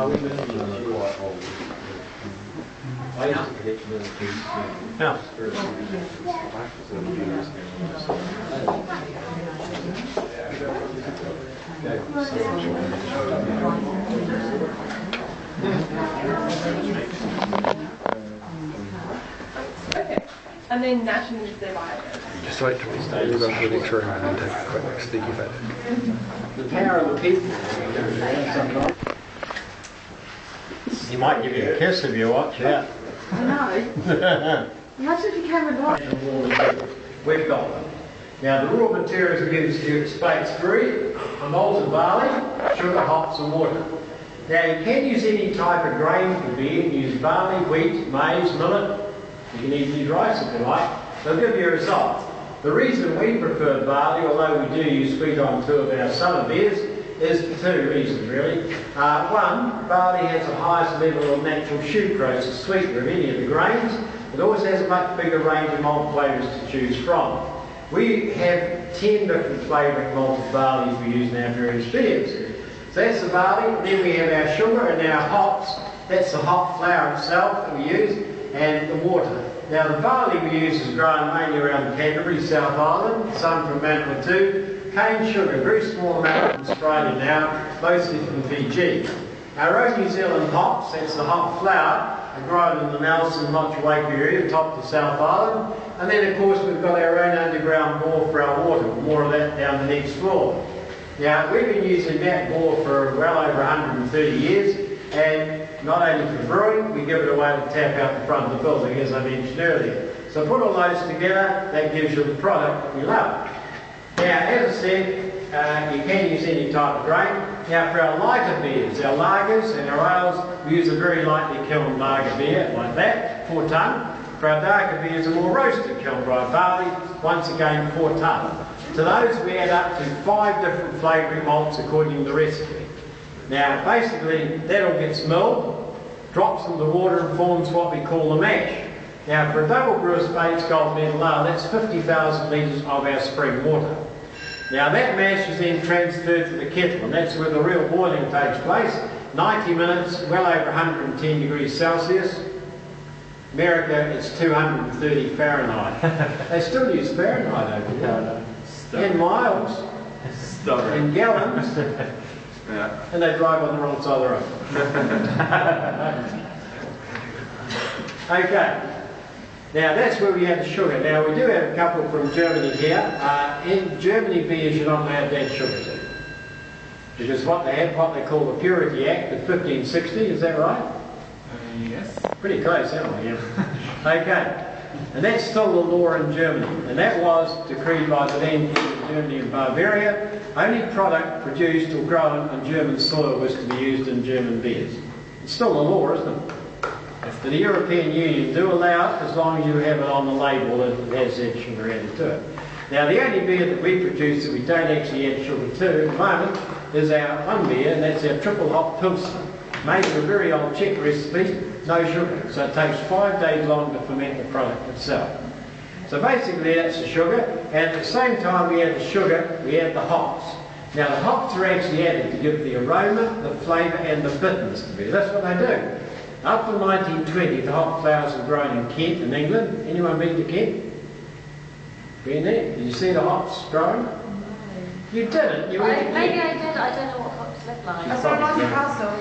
Okay, and then nationally they buy it. Just wait till we stay. We'll go to the next room and then take a quick sneaky photo. The power of the people. He might give you a kiss if you watch out. I know. Imagine if you came with light. We've got them. Now the raw materials we use here at Speights Brewery are malted barley, sugar, hops and water. Now you can use any type of grain for beer. You can use barley, wheat, maize, millet. You can even use rice if you like. They'll give you a result. The reason we prefer barley, although we do use wheat on two of our summer beers, is for two reasons really. One, barley has the highest level of natural sucrose, a sweetener of any of the grains. It always has a much bigger range of malt flavours to choose from. We have 10 different flavouring malted barleys we use in our various beers. So that's the barley, then we have our sugar and our hops. That's the hop flour itself that we use, and the water. Now the barley we use is grown mainly around Canterbury, South Island, some from Manawatu. Cane sugar, very small amount from Australia now, mostly from Fiji. Our own New Zealand hops, that's the hop flour, are grown in the Nelson, Motueka area, top to South Island. And then of course we've got our own underground bore for our water, more of that down the next floor. Now we've been using that bore for well over 130 years, and not only for brewing, we give it away to tap out the front of the building, as I mentioned earlier. So put all those together, that gives you the product that we love. Now, as I said, you can use any type of grain. Now, for our lighter beers, our lagers and our ales, we use a very lightly kilned lager beer, like that, 4 tonne. For our darker beers, a more roasted kiln dried barley, once again 4 tonne. To those, we add up to 5 different flavouring malts according to the recipe. Now, basically, that all gets milled, drops in the water and forms what we call the mash. Now, for a double brewer Speights Gold Medal Ale, that's 50,000 litres of our spring water. Now, that mash is then transferred to the kettle, and that's where the real boiling takes place. 90 minutes, well over 110 degrees Celsius. America, it's 230 Fahrenheit. They still use Fahrenheit over there. In miles, in gallons, and they drive on the wrong side of the road. Okay. Now that's where we have the sugar. Now we do have a couple from Germany here. In Germany, beers you're not allowed to add sugar to, because what they have, what they call the Purity Act of 1560. Is that right? Yes. Pretty close, aren't we? Yeah. Okay. And that's still the law in Germany, and that was decreed by the then King of Germany and Bavaria. Only product produced or grown on German soil was to be used in German beers. It's still the law, isn't it? But the European Union do allow it as long as you have it on the label that it has that sugar added to it. Now the only beer that we produce that we don't actually add sugar to at the moment is our one beer, and that's our triple hop Pilsner. Made with a very old Czech recipe, no sugar. So it takes 5 days long to ferment the product itself. So basically that's the sugar, and at the same time we add the sugar, we add the hops. Now the hops are actually added to give the aroma, the flavour and the bitterness to beer. That's what they do. Up to 1920, the hop flowers were grown in Kent, in England. Anyone been to Kent? Been there? Did you see the hops growing? No. You didn't? You went to Maybe Kent. I did. I don't know what hops look like. That's why I like Newcastle.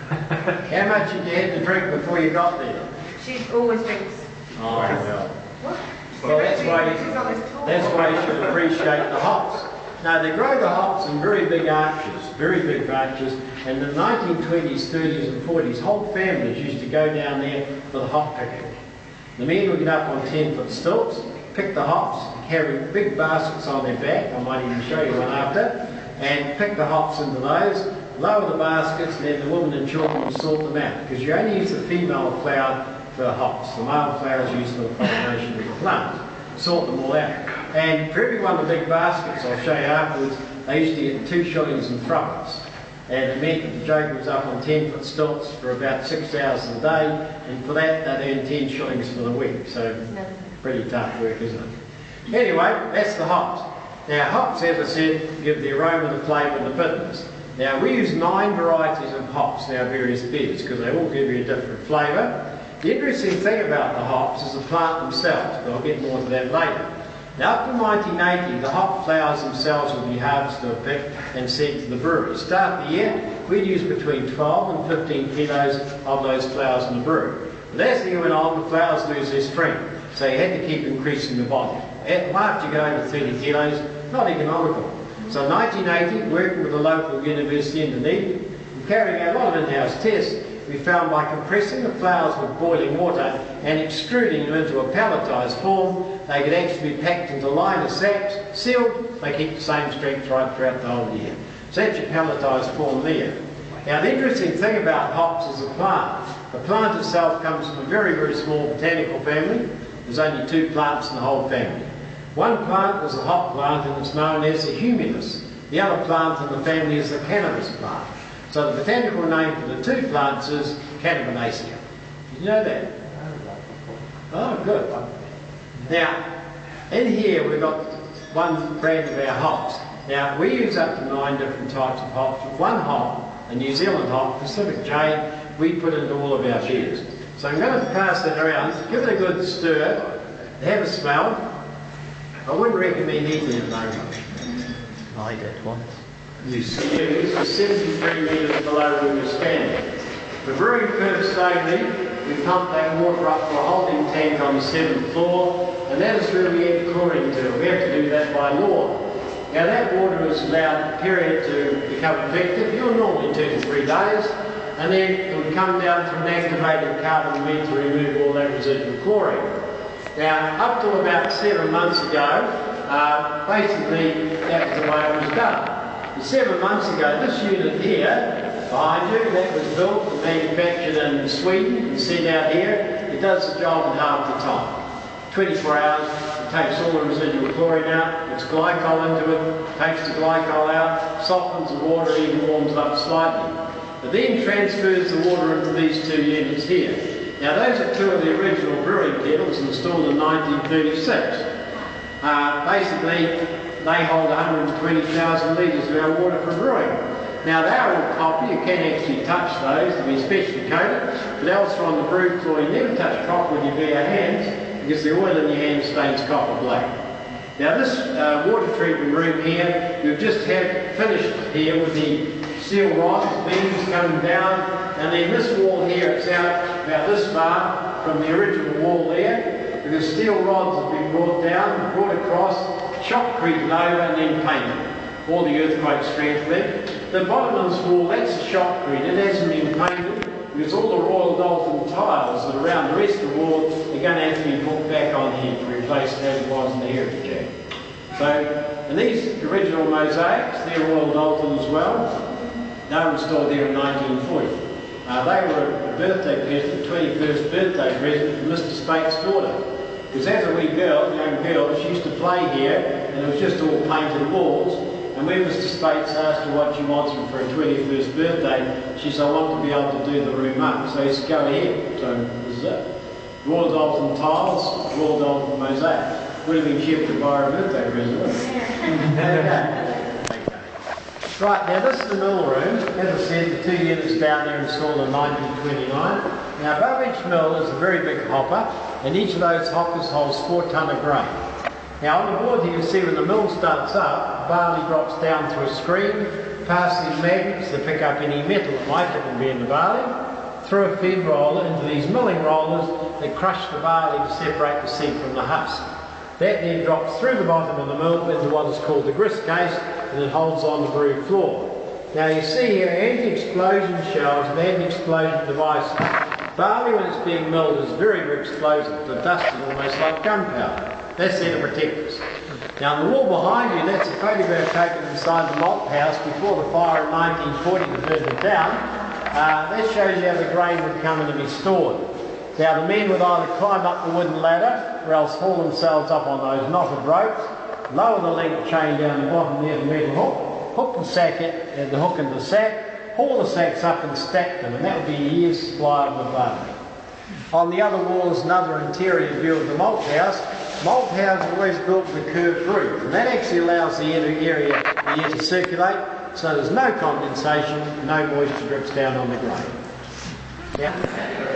How much did you have to drink before you got there? She always drinks. Oh, well. What? Well, that's why you should appreciate the hops. Now, they grow the hops in very big arches, and in the 1920s, 30s and 40s, whole families used to go down there for the hop picking. The men would get up on 10-foot stilts, pick the hops, carry big baskets on their back, I might even show you one after, and pick the hops into those, lower the baskets, and then the women and children would sort them out, because you only use the female flower for hops. The male flower is used for the pollination of the plant. Sort them all out. And for every one of the big baskets, I'll show you afterwards, they used to get 2 shillings in threepence. And it meant that the joker was up on 10-foot stilts for about 6 hours a day, and for that they'd earn 10 shillings for the week. So pretty tough work, isn't it? Anyway, that's the hops. Now hops, as I said, give the aroma, the flavour and the bitterness. Now we use 9 varieties of hops in our various beers because they all give you a different flavour. The interesting thing about the hops is the plant themselves, but I'll get more to that later. Now up to 1980, the hop flowers themselves would be harvested or picked and sent to the brewery. Start the year, we'd use between 12 and 15 kilos of those flowers in the brew. But as the year went on, the flowers lose their strength, so you had to keep increasing the volume. After you go over 30 kilos, not economical. So in 1980, working with the local university in Dunedin, and carrying out a lot of in-house tests, we found by compressing the flowers with boiling water and extruding them into a pelletised form, they could actually be packed into liner sacks, sealed, they keep the same strength right throughout the whole year. So that's your pelletised form there. Now the interesting thing about hops is the plant. The plant itself comes from a very, very small botanical family. There's only 2 plants in the whole family. One plant is the hop plant and it's known as the humulus. The other plant in the family is the cannabis plant. So the botanical name for the 2 plants is Cannabinaceae. Did you know that? Oh, good. Now, in here we've got one brand of our hops. Now, we use up to 9 different types of hops. One hop, a New Zealand hop, Pacific Jade, we put into all of our beers. So I'm going to pass that around, give it a good stir, have a smell. I wouldn't recommend eating it at the moment. I did once. You see, this is 73 metres below where we're standing. The brewing curves slowly, we pump that water up to a holding tank on the 7th floor, and that is where we add chlorine to. We have to do that by law. Now that water is allowed a period to become effective, normally 2 to 3 days, and then it would come down through an activated carbon vent to remove all that residual chlorine. Now, up to about 7 months ago, basically that was the way it was done. 7 months ago, this unit here, behind you, that was built and manufactured in Sweden and sent out here. It does the job in half the time. 24 hours, it takes all the residual chlorine out, puts glycol into it, takes the glycol out, softens the water, even warms it up slightly. It then transfers the water into these 2 units here. Now those are 2 of the original brewing kettles installed in 1936. Basically, they hold 120,000 litres of our water for brewing. Now they're all copper, you can actually touch those to be specially coated, but elsewhere on the brew floor you never touch copper with your bare hands because the oil in your hand stains copper black. Now this water treatment room here, we've just had finished here with the steel rods, beams coming down, and then this wall here, it's out about this far from the original wall there, because steel rods have been brought down, brought across, shotcreted over and then painted. All the earthquake strength there. The bottom of this wall, that's a shotcrete. It hasn't been painted because all the Royal Dalton tiles that are around the rest of the wall are going to have to be put back on here to replace it as it was in the Heritage Act. So, and these original mosaics, they're Royal Dalton as well. They were installed there in 1940. They were a birthday present, 21st birthday present for Mr. Speight's daughter. Because as a wee girl, young girl, she used to play here and it was just all painted walls. And when Mr. Speights asked her what she wants for her 21st birthday, she said, I want to be able to do the room up. So he said, go ahead. So this is it. Royal Dalton tiles, Royal Dalton mosaics. Would have been cheap to buy her a birthday present, wouldn't it? Okay. Right, now this is the mill room. As I said, the 2 units down there installed in 1929. Now above each mill is a very big hopper, and each of those hoppers holds 4 tonne of grain. Now on the board you can see when the mill starts up, barley drops down through a screen, past these magnets that pick up any metal that might happen to be in the barley, through a feed roller into these milling rollers that crush the barley to separate the seed from the husk. That then drops through the bottom of the mill into what is called the grist case, and it holds on the brew floor. Now you see here anti-explosion shells and anti-explosion devices. Barley when it's being milled is very, very explosive. The dust is almost like gunpowder. That's there to protect us. Now on the wall behind you, that's a photograph taken inside the malt house before the fire in 1940 that burned it down. That shows you how the grain would come in to be stored. Now the men would either climb up the wooden ladder or else haul themselves up on those knotted ropes, lower the length chain down the bottom near the metal hook, hook the sack at the hook into the sack, haul the sacks up and stack them, and that would be a year's supply of the barley. On the other wall is another interior view of the malt house. Malt house is always built with a curved roof, and that actually allows the area to circulate. so there's no condensation, no moisture drips down on the grain. Now,